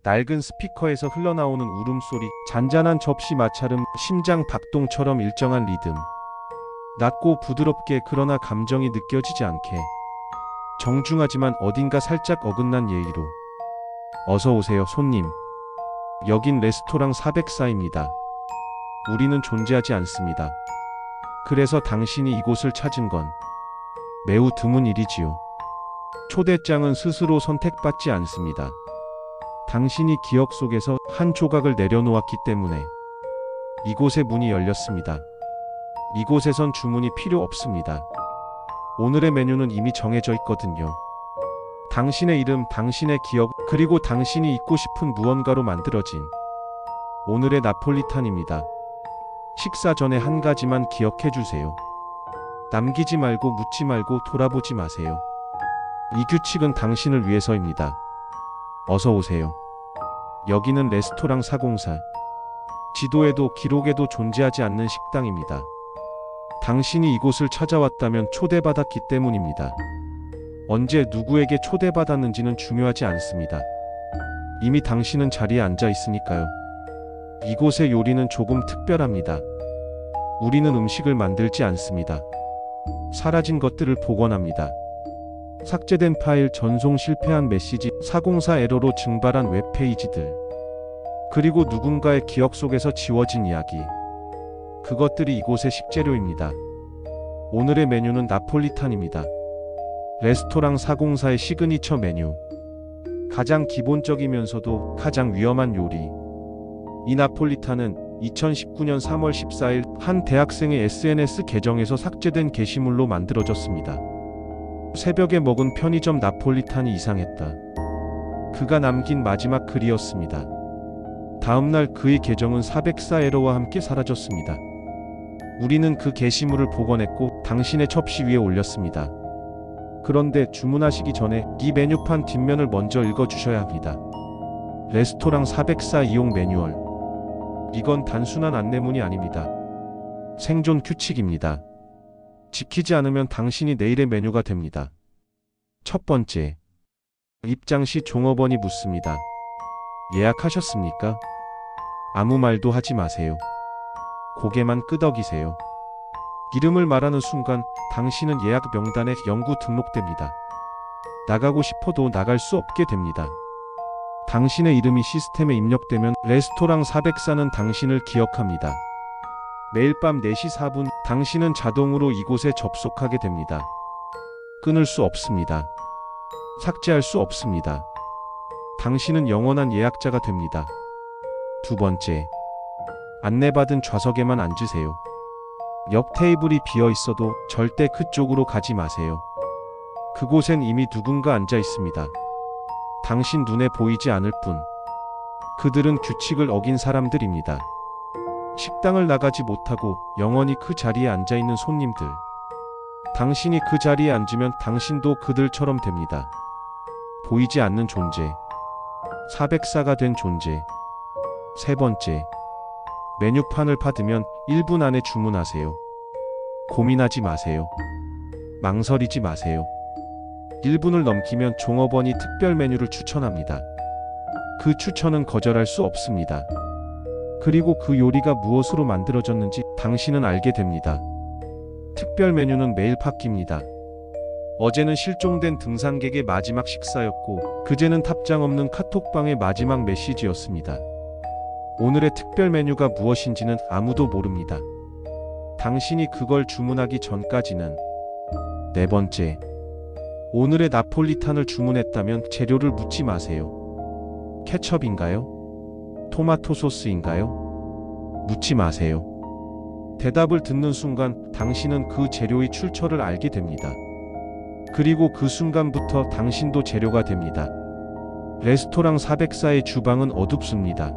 낡은 스피커에서 흘러나오는 울음소리, 잔잔한 접시 마찰음, 심장 박동처럼 일정한 리듬. 낮고 부드럽게 그러나 감정이 느껴지지 않게. 정중하지만 어딘가 살짝 어긋난 예의로. 어서 오세요, 손님. 여긴 레스토랑 404입니다. 우리는 존재하지 않습니다. 그래서 당신이 이곳을 찾은 건 매우 드문 일이지요. 초대장은 스스로 선택받지 않습니다. 당신이 기억 속에서 한 조각을 내려놓았기 때문에 이곳의 문이 열렸습니다. 이곳에선 주문이 필요 없습니다. 오늘의 메뉴는 이미 정해져 있거든요. 당신의 이름, 당신의 기억, 그리고 당신이 잊고 싶은 무언가로 만들어진 오늘의 나폴리탄입니다. 식사 전에 한 가지만 기억해 주세요. 남기지 말고 묻지 말고 돌아보지 마세요. 이 규칙은 당신을 위해서입니다. 어서 오세요. 여기는 레스토랑 404. 지도에도 기록에도 존재하지 않는 식당입니다. 당신이 이곳을 찾아왔다면 초대받았기 때문입니다. 언제 누구에게 초대받았는지는 중요하지 않습니다. 이미 당신은 자리에 앉아 있으니까요. 이곳의 요리는 조금 특별합니다. 우리는 음식을 만들지 않습니다. 사라진 것들을 복원합니다. 삭제된 파일, 전송 실패한 메시지, 404 에러로 증발한 웹페이지들, 그리고 누군가의 기억 속에서 지워진 이야기. 그것들이 이곳의 식재료입니다. 오늘의 메뉴는 나폴리탄입니다. 레스토랑 404의 시그니처 메뉴. 가장 기본적이면서도 가장 위험한 요리. 이 나폴리탄은 2019년 3월 14일 한 대학생의 SNS 계정에서 삭제된 게시물로 만들어졌습니다. 새벽에 먹은 편의점 나폴리탄이 이상했다. 그가 남긴 마지막 글이었습니다. 다음날 그의 계정은 404 에러와 함께 사라졌습니다. 우리는 그 게시물을 복원했고 당신의 접시 위에 올렸습니다. 그런데 주문하시기 전에 이 메뉴판 뒷면을 먼저 읽어주셔야 합니다. 레스토랑 404 이용 매뉴얼. 이건 단순한 안내문이 아닙니다. 생존 규칙입니다. 지키지 않으면 당신이 내일의 메뉴가 됩니다. 첫 번째. 입장 시 종업원이 묻습니다. 예약하셨습니까? 아무 말도 하지 마세요. 고개만 끄덕이세요. 이름을 말하는 순간 당신은 예약 명단에 영구 등록됩니다. 나가고 싶어도 나갈 수 없게 됩니다. 당신의 이름이 시스템에 입력되면 레스토랑 404는 당신을 기억합니다. 매일 밤 4시 4분 당신은 자동으로 이곳에 접속하게 됩니다. 끊을 수 없습니다. 삭제할 수 없습니다. 당신은 영원한 예약자가 됩니다. 두 번째. 안내받은 좌석에만 앉으세요. 옆 테이블이 비어 있어도 절대 그쪽으로 가지 마세요. 그곳엔 이미 누군가 앉아 있습니다. 당신 눈에 보이지 않을 뿐. 그들은 규칙을 어긴 사람들입니다. 식당을 나가지 못하고 영원히 그 자리에 앉아 있는 손님들. 당신이 그 자리에 앉으면 당신도 그들처럼 됩니다. 보이지 않는 존재. 404가 된 존재. 세 번째. 메뉴판을 받으면 1분 안에 주문하세요. 고민하지 마세요. 망설이지 마세요. 1분을 넘기면 종업원이 특별 메뉴를 추천합니다. 그 추천은 거절할 수 없습니다. 그리고 그 요리가 무엇으로 만들어졌는지 당신은 알게 됩니다. 특별 메뉴는 매일 바뀝니다. 어제는 실종된 등산객의 마지막 식사였고 그제는 답장 없는 카톡방의 마지막 메시지였습니다. 오늘의 특별 메뉴가 무엇인지는 아무도 모릅니다. 당신이 그걸 주문하기 전까지는. 네 번째. 오늘의 나폴리탄을 주문했다면 재료를 묻지 마세요. 케첩인가요? 토마토 소스인가요? 묻지 마세요. 대답을 듣는 순간 당신은 그 재료의 출처를 알게 됩니다. 그리고 그 순간부터 당신도 재료가 됩니다. 레스토랑 404의 주방은 어둡습니다.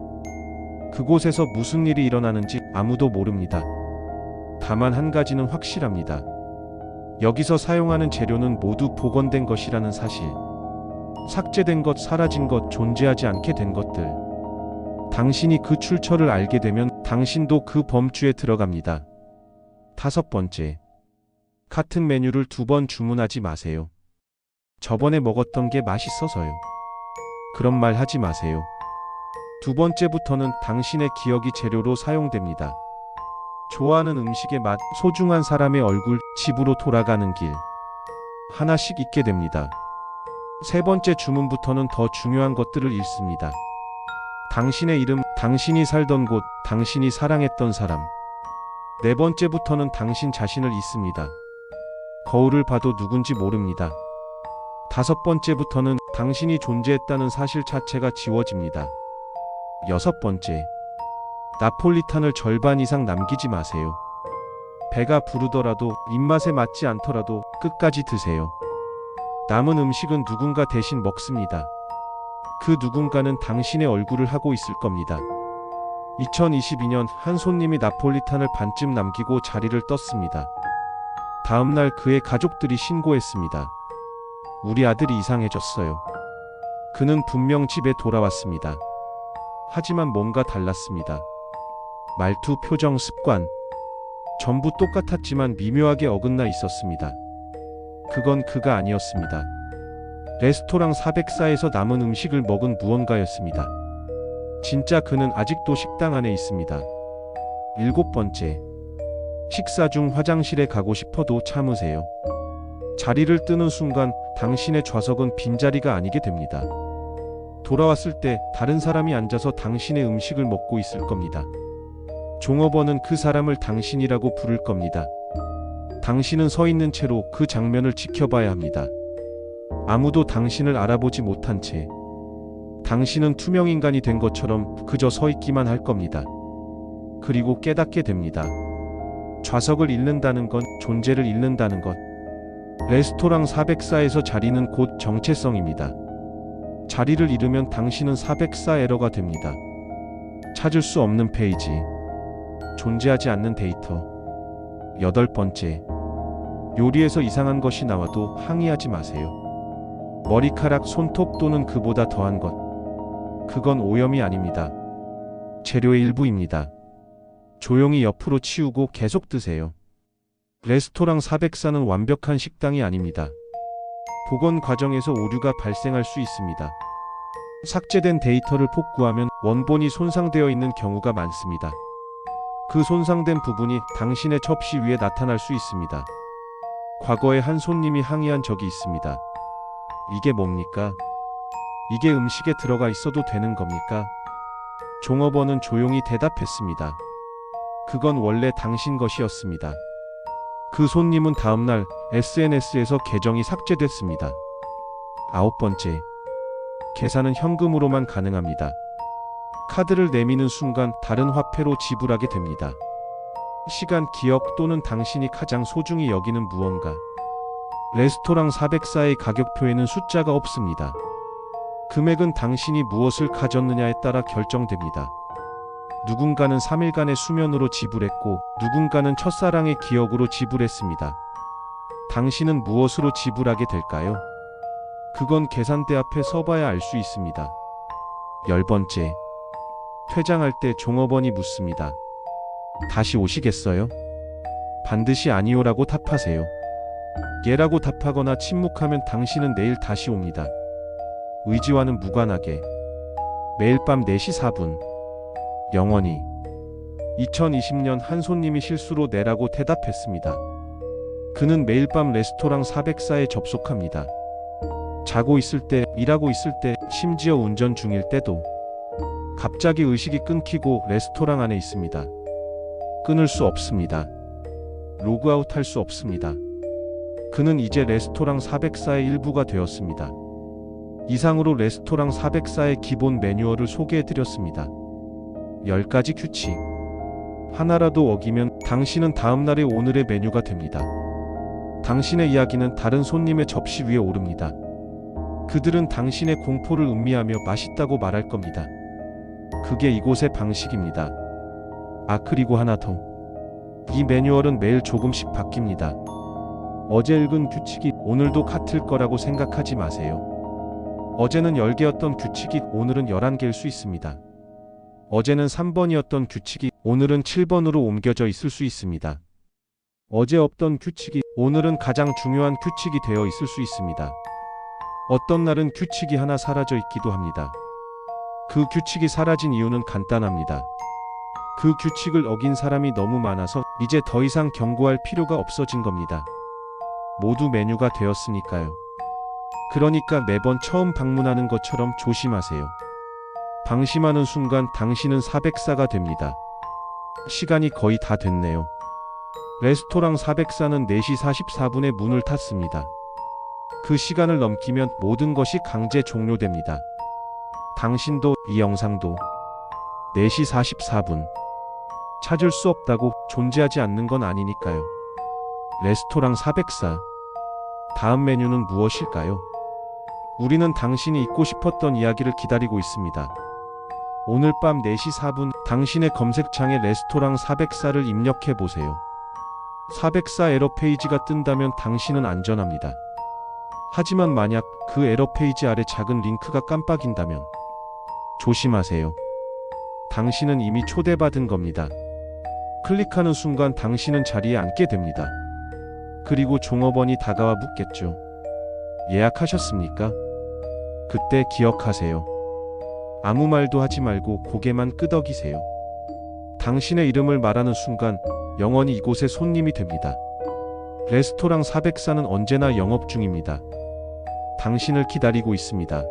그곳에서 무슨 일이 일어나는지 아무도 모릅니다. 다만 한 가지는 확실합니다. 여기서 사용하는 재료는 모두 복원된 것이라는 사실. 삭제된 것, 사라진 것, 존재하지 않게 된 것들. 당신이 그 출처를 알게 되면 당신도 그 범주에 들어갑니다. 다섯 번째. 같은 메뉴를 2번 주문하지 마세요. 저번에 먹었던 게 맛있어서요. 그런 말 하지 마세요. 두 번째부터는 당신의 기억이 재료로 사용됩니다. 좋아하는 음식의 맛, 소중한 사람의 얼굴, 집으로 돌아가는 길. 하나씩 잊게 됩니다. 세 번째 주문부터는 더 중요한 것들을 잃습니다. 당신의 이름, 당신이 살던 곳, 당신이 사랑했던 사람. 네 번째부터는 당신 자신을 잊습니다. 거울을 봐도 누군지 모릅니다. 다섯 번째부터는 당신이 존재했다는 사실 자체가 지워집니다. 여섯 번째, 나폴리탄을 절반 이상 남기지 마세요. 배가 부르더라도 입맛에 맞지 않더라도 끝까지 드세요. 남은 음식은 누군가 대신 먹습니다. 그 누군가는 당신의 얼굴을 하고 있을 겁니다. 2022년 한 손님이 나폴리탄을 반쯤 남기고 자리를 떴습니다. 다음 날 그의 가족들이 신고했습니다. 우리 아들이 이상해졌어요. 그는 분명 집에 돌아왔습니다. 하지만 뭔가 달랐습니다. 말투, 표정, 습관 전부 똑같았지만 미묘하게 어긋나 있었습니다. 그건 그가 아니었습니다. 레스토랑 404에서 남은 음식을 먹은 무언가였습니다. 진짜 그는 아직도 식당 안에 있습니다. 일곱 번째, 식사 중 화장실에 가고 싶어도 참으세요. 자리를 뜨는 순간 당신의 좌석은 빈자리가 아니게 됩니다. 돌아왔을 때 다른 사람이 앉아서 당신의 음식을 먹고 있을 겁니다. 종업원은 그 사람을 당신이라고 부를 겁니다. 당신은 서 있는 채로 그 장면을 지켜봐야 합니다. 아무도 당신을 알아보지 못한 채 당신은 투명인간이 된 것처럼 그저 서 있기만 할 겁니다. 그리고 깨닫게 됩니다. 좌석을 잃는다는 건 존재를 잃는다는 것. 레스토랑 404에서 자리는 곧 정체성입니다. 자리를 잃으면 당신은 404 에러가 됩니다. 찾을 수 없는 페이지. 존재하지 않는 데이터. 여덟 번째, 요리에서 이상한 것이 나와도 항의하지 마세요. 머리카락, 손톱 또는 그보다 더한 것. 그건 오염이 아닙니다. 재료의 일부입니다. 조용히 옆으로 치우고 계속 드세요. 레스토랑 404는 완벽한 식당이 아닙니다. 복원 과정에서 오류가 발생할 수 있습니다. 삭제된 데이터를 복구하면 원본이 손상되어 있는 경우가 많습니다. 그 손상된 부분이 당신의 접시 위에 나타날 수 있습니다. 과거에 한 손님이 항의한 적이 있습니다. 이게 뭡니까? 이게 음식에 들어가 있어도 되는 겁니까? 종업원은 조용히 대답했습니다. 그건 원래 당신 것이었습니다. 그 손님은 다음날 SNS에서 계정이 삭제됐습니다. 아홉 번째, 계산은 현금으로만 가능합니다. 카드를 내미는 순간 다른 화폐로 지불하게 됩니다. 시간, 기억 또는 당신이 가장 소중히 여기는 무언가. 레스토랑 404의 가격표에는 숫자가 없습니다. 금액은 당신이 무엇을 가졌느냐에 따라 결정됩니다. 누군가는 3일간의 수면으로 지불했고 누군가는 첫사랑의 기억으로 지불했습니다. 당신은 무엇으로 지불하게 될까요? 그건 계산대 앞에 서봐야 알 수 있습니다. 열 번째, 퇴장할 때 종업원이 묻습니다. 다시 오시겠어요? 반드시 아니오라고 답하세요. 예라고 답하거나 침묵하면 당신은 내일 다시 옵니다. 의지와는 무관하게. 매일 밤 4시 4분. 영원히. 2020년 한 손님이 실수로 네라고 대답했습니다. 그는 매일 밤 레스토랑 404에 접속합니다. 자고 있을 때, 일하고 있을 때, 심지어 운전 중일 때도. 갑자기 의식이 끊기고 레스토랑 안에 있습니다. 끊을 수 없습니다. 로그아웃 할 수 없습니다. 그는 이제 레스토랑 404의 일부가 되었습니다. 이상으로 레스토랑 404의 기본 매뉴얼을 소개해드렸습니다. 10가지 규칙. 하나라도 어기면 당신은 다음날의 오늘의 메뉴가 됩니다. 당신의 이야기는 다른 손님의 접시 위에 오릅니다. 그들은 당신의 공포를 음미하며 맛있다고 말할 겁니다. 그게 이곳의 방식입니다. 아, 그리고 하나 더. 이 매뉴얼은 매일 조금씩 바뀝니다. 어제 읽은 규칙이 오늘도 같을 거라고 생각하지 마세요. 어제는 10개였던 규칙이 오늘은 11개일 수 있습니다. 어제는 3번이었던 규칙이 오늘은 7번으로 옮겨져 있을 수 있습니다. 어제 없던 규칙이 오늘은 가장 중요한 규칙이 되어 있을 수 있습니다. 어떤 날은 규칙이 하나 사라져 있기도 합니다. 그 규칙이 사라진 이유는 간단합니다. 그 규칙을 어긴 사람이 너무 많아서 이제 더 이상 경고할 필요가 없어진 겁니다. 모두 메뉴가 되었으니까요. 그러니까 매번 처음 방문하는 것처럼 조심하세요. 방심하는 순간 당신은 404가 됩니다. 시간이 거의 다 됐네요. 레스토랑 404는 4시 44분에 문을 닫습니다. 그 시간을 넘기면 모든 것이 강제 종료됩니다. 당신도 이 영상도 4시 44분 찾을 수 없다고 존재하지 않는 건 아니니까요. 레스토랑 404 다음 메뉴는 무엇일까요? 우리는 당신이 잊고 싶었던 이야기를 기다리고 있습니다. 오늘 밤 4시 4분 당신의 검색창에 레스토랑 404를 입력해 보세요. 404 에러 페이지가 뜬다면 당신은 안전합니다. 하지만 만약 그 에러 페이지 아래 작은 링크가 깜빡인다면 조심하세요. 당신은 이미 초대받은 겁니다. 클릭하는 순간 당신은 자리에 앉게 됩니다. 그리고 종업원이 다가와 묻겠죠. 예약하셨습니까? 그때 기억하세요. 아무 말도 하지 말고 고개만 끄덕이세요. 당신의 이름을 말하는 순간 영원히 이곳의 손님이 됩니다. 레스토랑 404는 언제나 영업 중입니다. 당신을 기다리고 있습니다.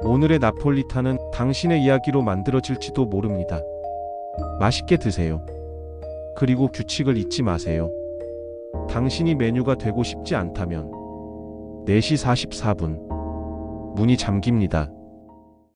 오늘의 나폴리탄은 당신의 이야기로 만들어질지도 모릅니다. 맛있게 드세요. 그리고 규칙을 잊지 마세요. 당신이 메뉴가 되고 싶지 않다면 4시 44분 문이 잠깁니다.